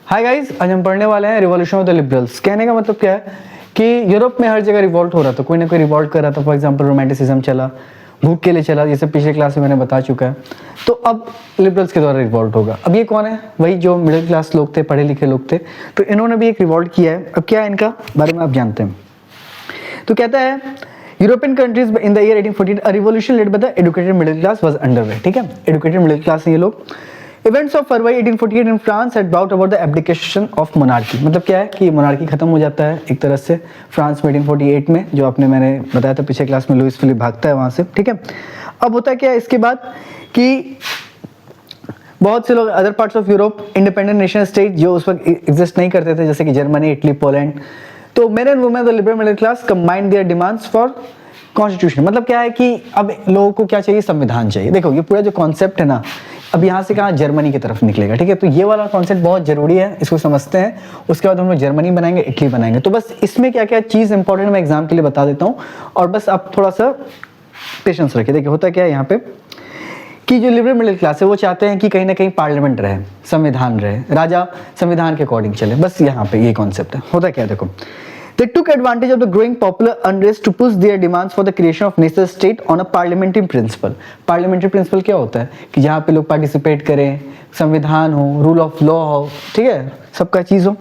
Hi guys, आज हम पढ़ने वाले हैं रिवॉल्यूशन ऑफ द लिबरल्स। कहने का मतलब क्या है कि यूरोप में हर जगह रिवॉल्ट हो रहा था, कोई ना कोई रिवॉल्ट कर रहा था। फॉर एग्जांपल रोमांटिसिज्म चला, भूख के लिए चला, जैसे पिछले क्लास में मैंने बता चुका है। तो अब लिबरल्स के द्वारा रिवॉल्ट होगा। अब ये कौन है? वही जो मिडिल क्लास लोग थे, पढ़े लिखे लोग थे। तो इन्होंने भी एक रिवॉल्ट किया है। अब क्या है इनका बारे में आप जानते हैं। तो कहता है European countries in the year 1848 a revolution led by the educated middle class was underway. ठीक है, एजुकेटेड मिडिल क्लास ये लोग। Events of February 1848 in France had brought about the abdication of monarchy. मतलब क्या है कि मोनार्की खत्म हो जाता है एक तरह से फ्रांस में 1848 में, जो आपने मैंने बताया था पिछले क्लास में, लुइस फिलिप भागता है वहां से। ठीक है, अब होता है क्या इसके बाद कि बहुत से लोग other parts of Europe, independent nation state जो उस वक्त एग्जिस्ट नहीं करते थे, जैसे कि जर्मनी, इटली, पोलैंड, तो main and women the liberal middle class combined there demands for constitution. मतलब क्या है कि अब लोगों को क्या चाहिए? संविधान चाहिए। देखो ये पूरा जो कॉन्सेप्ट है ना, अब यहाँ से कहाँ जर्मनी की तरफ निकलेगा। ठीक है, तो ये वाला कॉन्सेप्ट बहुत जरूरी है, इसको समझते हैं। उसके बाद हम लोग जर्मनी बनाएंगे, इटली बनाएंगे। तो बस इसमें क्या क्या चीज़ इंपॉर्टेंट मैं एग्जाम के लिए बता देता हूँ, और बस आप थोड़ा सा पेशेंस रखिए। देखिए होता क्या है यहाँ पे कि जो लिबरल मिडिल क्लास है वो चाहते हैं कि कहीं ना कहीं पार्लियामेंट रहे, संविधान रहे, राजा संविधान के अकॉर्डिंग चले। बस यहाँ पे ये कॉन्सेप्ट है। होता क्या है देखो, they took advantage of the growing popular unrest to push their demands for the creation of nation state on a parliamentary principle। parliamentary principle क्या होता है कि जहाँ पे लोग पार्टिसिपेट करें, संविधान हो, रूल ऑफ लॉ हो, ठीक है, सबका चीज़ हो,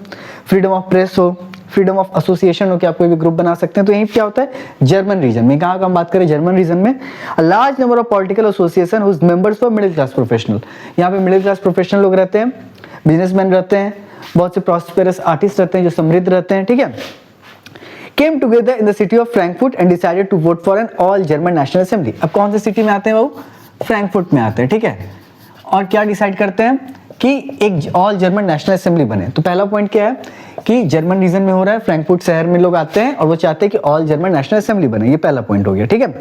फ्रीडम ऑफ प्रेस हो, फ्रीडम ऑफ एसोसिएशन हो कि आप कोई भी ग्रुप बना सकते हैं। तो यहीं क्या होता है जर्मन रीजन में, कहाँ का हम बात करें जर्मन रीजन में, large number of political association whose members for middle class professional. यहाँ पे मिडिल क्लास प्रोफेशनल लोग रहते हैं, बिजनेसमैन रहते हैं, बहुत से प्रॉस्पेरस आर्टिस्ट रहते हैं जो समृद्ध रहते हैं। ठीक है, came together in the city of Frankfurt and decided to vote for an all German national assembly। अब कौन सी सिटी में आते हैं वो? फ्रैंकफर्ट में आते हैं। ठीक है, और क्या डिसाइड करते हैं कि एक ऑल जर्मन नेशनल असेंबली बने। तो पहला पॉइंट क्या है कि जर्मन रीजन में हो रहा है, फ्रैंकफर्ट शहर में लोग आते हैं और वो चाहते हैं कि ऑल जर्मन नेशनल असेंबली बने। ये पहला पॉइंट हो गया। ठीक है,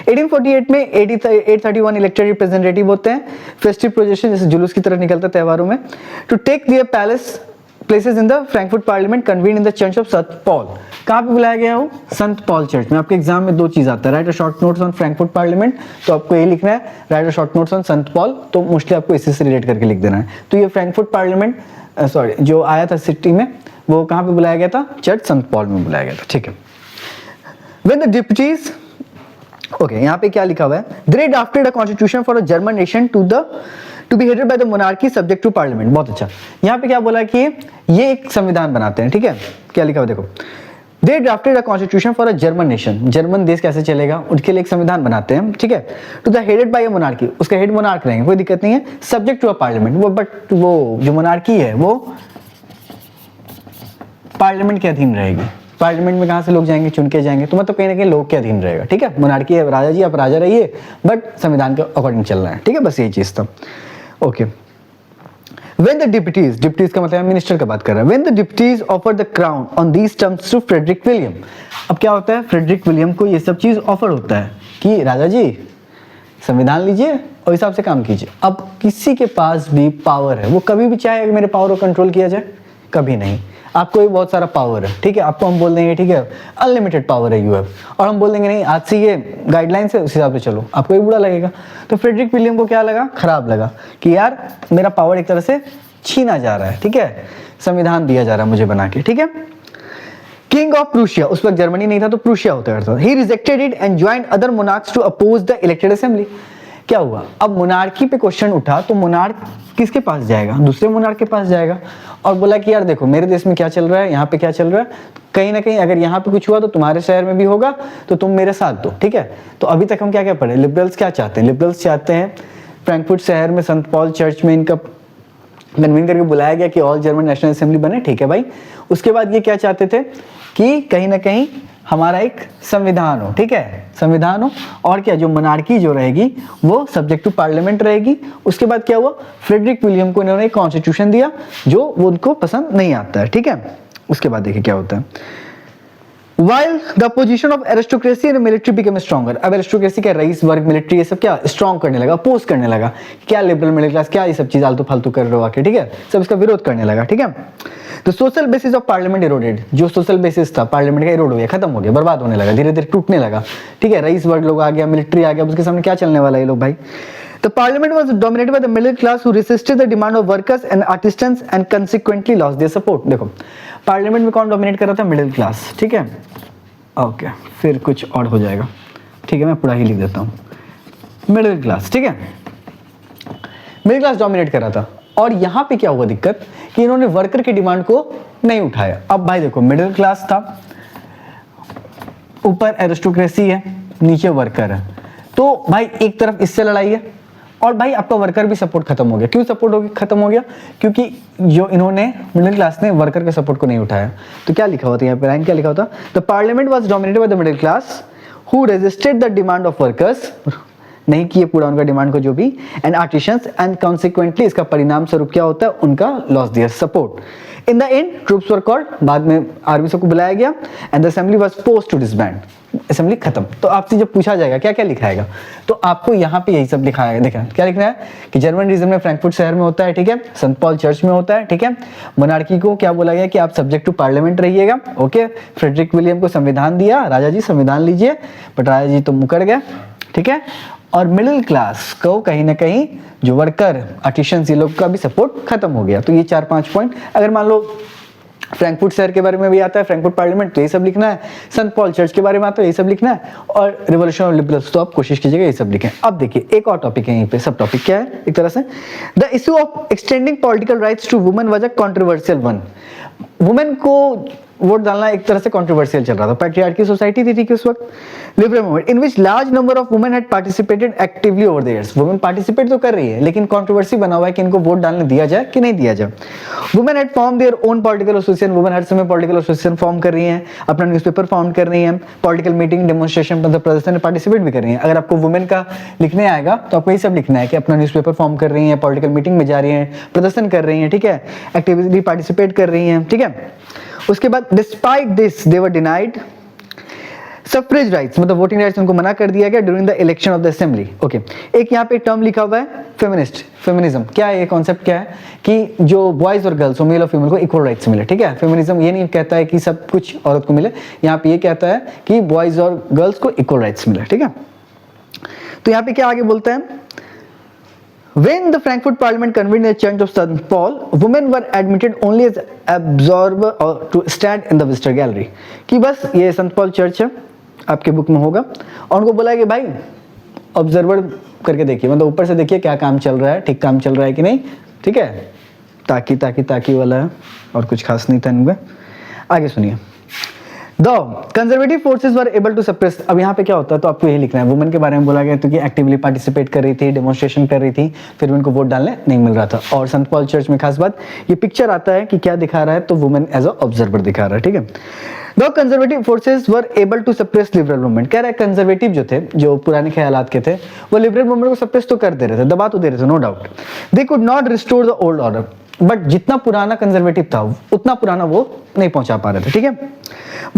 1848 में 831 इलेक्टेड रिप्रेजेंटेटिव होते हैं। फेस्टिव प्रोसेशन जैसे जुलूस की तरह निकलता है त्योहारों में। To take their palace places in the Frankfurt parliament convene in the church of saint Paul. कहाँ पे बुलाया गया हो? संत पॉल चर्च में। आपके एग्जाम में दो चीज आता है, right a short notes on Frankfurt parliament, तो आपको ये लिखना है right a short notes on Sant Paul, तो मोस्टली आपको इसी से रिलेट करके लिख देना है। तो ये फ्रैंकफर्ट पार्लियामेंट जो आया था सिटी में, वो कहाँ पे बुलाया गया था? चर्च संत पॉल में बुलाया गया था। ठीक है, व्हेन द डिप्यूटीज, ओके, यहाँ पे क्या लिखा हुआ है? They drafted a constitution for a German nation to be headed by the monarchy subject to parliament. बहुत अच्छा, यहाँ पे क्या बोला कि ये एक संविधान बनाते हैं। ठीक है, क्या लिखा हुआ देखो, they drafted a constitution for a German nation. German देश कैसे चलेगा उसके लिए एक संविधान बनाते हैं। ठीक है, to the headed by a monarchy, उसका हेड मोनार्क रहेंगे, कोई दिक्कत नहीं है, सब्जेक्ट टू अ पार्लियामेंट। वो बट वो जो मोनार्की है वो पार्लियामेंट के अधीन रहेगी। पार्लियामेंट में कहाँ से लोग जाएंगे? चुन के जाएंगे, तो मतलब कहीं ना कहीं लोग के अधीन रहेगा। ठीक है, मोनार्की है, राजा जी आप राजा रहिए, बट संविधान के अकॉर्डिंग चलना है। ठीक है, बस यही चीज था। ओके, when the deputies का मतलब मिनिस्टर का बात कर रहा है, when the deputies offered the crown on these terms to Frederick William. अब क्या होता है, फ्रेडरिक विलियम को ये सब चीज ऑफर होता है कि राजा जी संविधान लीजिए और हिसाब से काम कीजिए। अब किसी के पास भी पावर है, वो कभी भी चाहे मेरे पावर को कंट्रोल किया जाए, कभी नहीं। आपको भी बहुत सारा पावर है, ठीक है, आपको हम बोल देंगे ठीक है अनलिमिटेड पावर है यू हैव, और हम बोल देंगे नहीं आज से ये गाइडलाइंस है उस हिसाब से चलो, आपको भी बुरा लगेगा। तो फ्रेडरिक विलियम को क्या लगा? खराब लगा कि यार मेरा पावर एक तरह से छीना जा रहा है। ठीक है, संविधान दिया जा रहा है मुझे बना के। ठीक है, किंग ऑफ प्रूशिया, उस वक्त जर्मनी नहीं था तो प्रूशिया होता था, he rejected it and joined other monarchs to oppose the elected assembly. क्या हुआ? अब मोनार्की पे क्वेश्चन उठा तो मोनार्क किसके पास जाएगा? दूसरे मोनार्क के पास जाएगा और बोला कि यार देखो मेरे देश में क्या चल रहा है, यहाँ पे क्या चल रहा है, कहीं ना कहीं अगर यहाँ पे कुछ हुआ तो तुम्हारे शहर में भी होगा, तो तुम मेरे साथ दो। ठीक है, तो अभी तक हम क्या क्या पढ़े? लिबरल्स क्या चाहते हैं? लिबरल्स चाहते हैं फ्रैंकफर्ट शहर में संत पॉल चर्च में इनका कन्वीन करके बुलाया गया कि ऑल जर्मन नेशनल असेंबली बने। ठीक है भाई, उसके बाद ये क्या चाहते थे कि कहीं ना कहीं हमारा एक संविधान हो। ठीक है, संविधान हो, और क्या जो मोनार्की जो रहेगी वो सब्जेक्ट टू पार्लियामेंट रहेगी। उसके बाद क्या हुआ? फ्रेडरिक विलियम को इन्होंने एक कॉन्स्टिट्यूशन दिया जो वो उनको पसंद नहीं आता है। ठीक है, उसके बाद देखिए क्या होता है। While the position of aristocracy and military became stronger, अब एरिस्टोक्रेसी का रईस वर्ग, मिलिट्री, ये सब क्या स्ट्रॉन्ग करने लगा, अपोज करने लगा। क्या लिबरल मिडिल क्लास क्या ये सब चीज आलतू फालतू कर रहे हो आके, ठीक है, सब इसका विरोध करने लगा। ठीक है, तो social basis of parliament eroded, जो सोशल बेसिस था पार्लियामेंट का इरोड हो गया, खत्म हो गया, बर्बाद होने लगा, धीरे धीरे टूटने लगा। ठीक है, रईस वर्ग लोग आ गया, मिलिट्री आ गया, उसके सामने क्या चलने वाला है लोग भाई। The parliament was dominated by the middle class who resisted the demand of workers and artisans and consequently lost their support. देखो पार्लियामेंट में कौन डोमिनेट कर रहा था? मिडिल क्लास, ठीक है। ओके, फिर कुछ और हो जाएगा, ठीक है, मैं पूरा ही लिख देता हूँ, मिडिल क्लास, ठीक है। मिडिल क्लास डोमिनेट कर रहा था, और यहाँ पे क्या हुआ दिक्कत कि इन्होंने वर्कर की डिमांड को नहीं उठाया। अब भाई देखो, मिडिल क्लास था, ऊपर एरिस्टोक्रेसी है, नीचे वर्कर है, तो भाई एक तरफ इससे लड़ाई है, और भाई आपका वर्कर भी सपोर्ट खत्म हो गया। क्यों सपोर्ट खत्म हो गया? क्योंकि जो इन्होंने मिडिल क्लास ने वर्कर के सपोर्ट को नहीं उठाया। तो क्या लिखा होता है यहाँ पे, लाइन क्या लिखा होता? The parliament was dominated by the middle class who resisted the demand of workers, नहीं किए पूरा उनका डिमांड को जो भी, एंड आर्टिशंस, एंड कॉन्सिक्वेंटली इसका परिणाम स्वरूप क्या होता है? उनका loss their support. In the end troops were called, बाद में आर्मी सबको बुलाया गया, and the assembly was forced to disband, assembly खत्म। तो आपसे जब पूछा जाएगा क्या क्या लिखाएगा, तो आपको यहाँ पे यही सब लिखा है। देखा क्या लिखना है कि जर्मन रीजन में फ्रैंकफर्ट शहर में होता है, ठीक है, सेंट पॉल चर्च में होता है, ठीक है। मोनार्की को क्या बोला गया कि आप सब्जेक्ट टू पार्लियामेंट रहिएगा, ओके। फ्रेडरिक विलियम को संविधान दिया, राजा जी संविधान लीजिए, बट राजा जी तो मुकर गए, ठीक है। और मिडिल क्लास को कहीं ना कहीं जो वर्कर आर्टिशंस ये लोग का भी सपोर्ट खत्म हो गया। तो ये 4-5 पॉइंट, अगर मान लो फ्रैंकफर्ट शहर के बारे में भी आता है, फ्रैंकफर्ट पार्लियामेंट, तो ये सब लिखना है। सेंट पॉल चर्च के बारे में आता है, ये सब लिखना है। और रिवॉल्यूशन ऑफ लिबरल्स तो आप कोशिश कीजिएगा ये सब लिखें। अब देखिए एक और टॉपिक है यहीं पे, सब टॉपिक क्या है एक तरह से, the issue of extending political rights to women was a controversial one. Women को वोट डालना एक तरह से कंट्रोवर्शियल चल रहा था। पैट्रियार्की सोसाइटी थी ठीक उस वक्त, liberal movement in which large number of women had participated actively over the years. Women participate तो कर रही है, लेकिन कंट्रोवर्सी बना हुआ है कि इनको वोट डालने दिया जाए कि नहीं दिया जाए। Women had form their own political association, women हर समय पॉलिटिकल एसोसिएशन फॉर्म कर रही हैं, अपना न्यूज़पेपर फाउंड कर रही हैं, पॉलिटिकल मीटिंग डेमोन्स्ट्रेशन मतलब प्रदर्शन में पार्टिसिपेट भी कर रही हैं। अगर आपको वुमेन का लिखने आएगा तो आपको ये सब लिखना है कि अपना न्यूज़पेपर फॉर्म कर रही हैं, पॉलिटिकल मीटिंग में जा रही हैं, प्रदर्शन कर रही हैं, ठीक है, एक्टिवली पार्टिसिपेट कर रही हैं, ठीक है। उसके बाद despite this they were denied suffrage rights, मतलब वोटिंग राइट्स उनको मना कर दिया गया during the election of the assembly, okay. एक यहाँ पे टर्म लिखा हुआ है फेमिनिस्ट, फेमिनिज्म क्या है, ये कॉन्सेप्ट क्या है कि जो बॉयज और गर्ल्स हो, मेल और फीमेल को इक्वल राइट्स मिले, ठीक है। फेमिनिज्म ये नहीं कहता है कि सब कुछ औरत को मिले, यहाँ पे ये कहता है कि बॉयज और गर्ल्स को इक्वल राइट्स मिले, ठीक है। तो यहाँ पे क्या आगे बोलते हैं, when the Frankfurt Parliament convened the Church of St. Paul, women were admitted only as observer or to stand in the visitor gallery, कि बस ये संत पॉल चर्च है, आपके बुक में होगा, और उनको बोला कि भाई ऑब्जर्वर करके देखिए, मतलब ऊपर से देखिए क्या काम चल रहा है, ठीक काम चल रहा है कि नहीं, ठीक है। ताकि वाला है, और कुछ खास नहीं था इनमें। आगे सुनिए, The conservative forces were able to suppress, अब यहाँ पे क्या होता है तो आपको यही लिखना है। वुमेन के बारे में बोला गया तो कि एक्टिवली पार्टिसिपेट कर रही थी, डेमोन्स्ट्रेशन कर रही थी, फिर उनको वोट डालने नहीं मिल रहा था। और संत पॉल चर्च में खास बात ये पिक्चर आता है कि क्या दिखा रहा है, तो वुमेन एज अ ऑब्जर्वर दिखा रहा है, ठीक है। The conservative forces were able to suppress liberal movement, कह रहा है कंजर्वेटिव जो थे, जो पुराने ख्यालात के थे, वो लिबरल मूवमेंट को सप्रेस तो कर दे रहे थे, दबा तो दे रहे थे, no doubt. They could not restore the old order, but जितना पुराना कंजर्वेटिव था उतना पुराना वो नहीं पहुंचा पा रहे थे, ठीक है।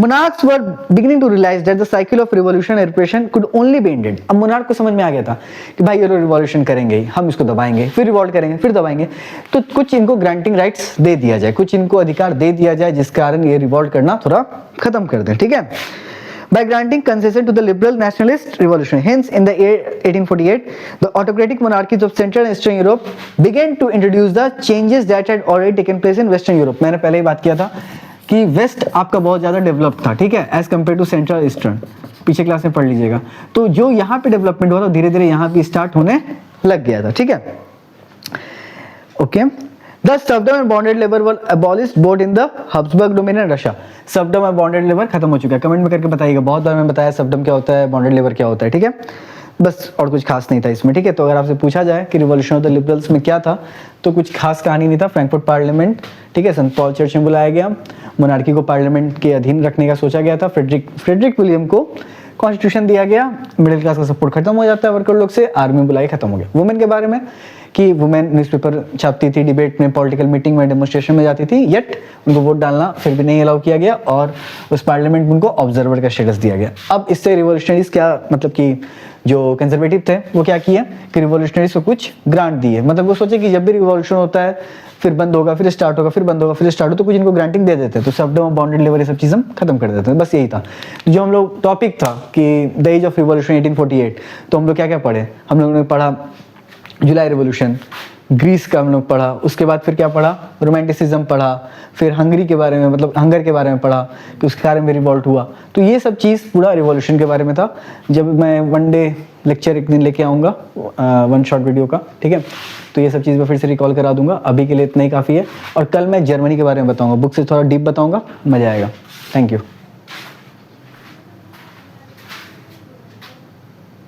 Monarchs were beginning to realize that the cycle of revolution and repression could only be ended. अब मोनार्क को समझ में आ गया था कि भाई ये लोग रिवॉल्यूशन करेंगे, हम इसको दबाएंगे, फिर रिवॉल्ट करेंगे, फिर दबाएंगे, तो कुछ इनको ग्रांटिंग राइट्स दे दिया जाए, कुछ इनको अधिकार दे दिया जाए, जिस कारण ये रिवॉल्ट करना थोड़ा खत्म कर दें, ठीक है। By granting concession to the liberal nationalist revolution, hence in the year 1848, the autocratic monarchies of Central and Eastern Europe began to introduce the changes that had already taken place in Western Europe. मैंने पहले ही बात किया था कि waste आपका बहुत ज़्यादा develop था, ठीक है, as compared to central eastern, पीछे क्लास में पढ़ लीजिएगा। तो जो यहाँ पे डेवलपमेंट हुआ था धीरे धीरे यहाँ पे स्टार्ट होने लग गया था, ठीक है, okay. Thus, serfdom and bonded labor were abolished both in the Habsburg domain and Russia. serfdom और bonded labor खत्म हो चुका है, कमेंट में करके बताइएगा। बहुत बार मैं बताया serfdom क्या होता है, bonded labor क्या होता है, ठीक है। बस और कुछ खास नहीं था इसमें, ठीक है। तो अगर आपसे पूछा जाए कि रिवॉल्यूशन ऑफ द लिबरल्स में क्या था, तो कुछ खास कहानी नहीं था। फ्रैंकफर्ट पार्लियामेंट, ठीक है, सेंट पॉल चर्च में बुलाया गया, मोनार्की को पार्लियामेंट के अधीन रखने का सोचा गया था, फ्रेडरिक विलियम को कॉन्स्टिट्यूशन दिया गया, मिडिल क्लास का सपोर्ट खत्म हो जाता है वर्कर लोग से, आर्मी बुलाई खत्म हो गया। वुमेन के बारे में कि वुमेन न्यूज़पेपर छापती थी, डिबेट में, पॉलिटिकल मीटिंग में, डेमोन्स्ट्रेशन में जाती थी, येट उनको वोट डालना फिर भी नहीं अलाउ किया गया, और उस पार्लियामेंट में उनको ऑब्जर्वर का स्टेटस दिया गया। अब इससे रिवॉल्यूशनरीज क्या, मतलब कि जो कंजर्वेटिव थे वो क्या किए कि रिवॉल्यूशनरीज को कुछ ग्रांट दिए, मतलब वो सोचे कि जब भी रिवॉल्यूशन होता है फिर बंद होगा, फिर स्टार्ट होगा, फिर बंद होगा, फिर स्टार्ट हो, तो कुछ इनको ग्रांटिंग दे देते, तो सर्फडम, बॉन्डेड लेबर, ये सब चीज़ हम खत्म कर देते हैं। बस यही था जो हम लोग टॉपिक था कि द एज ऑफ रिवॉल्यूशन 1848। तो हम लोग क्या क्या पढ़े, हम लोगों ने पढ़ा जुलाई रिवॉल्यूशन, ग्रीस का हम लोग पढ़ा, उसके बाद फिर क्या पढ़ा, रोमांटिसिज्म पढ़ा, फिर हंगरी के बारे में मतलब हंगर के बारे में पढ़ा कि उसके बारे में रिवॉल्ट हुआ। तो ये सब चीज़ पूरा रिवॉल्यूशन के बारे में था। जब मैं वन डे लेक्चर एक दिन लेके आऊँगा वन शॉर्ट वीडियो का, ठीक है, तो ये सब चीज़ मैं फिर से रिकॉल करा दूंगा। अभी के लिए इतना ही काफ़ी है, और कल मैं जर्मनी के बारे में बताऊँगा, बुक से थोड़ा डीप बताऊँगा, मज़ा आएगा। Thank you.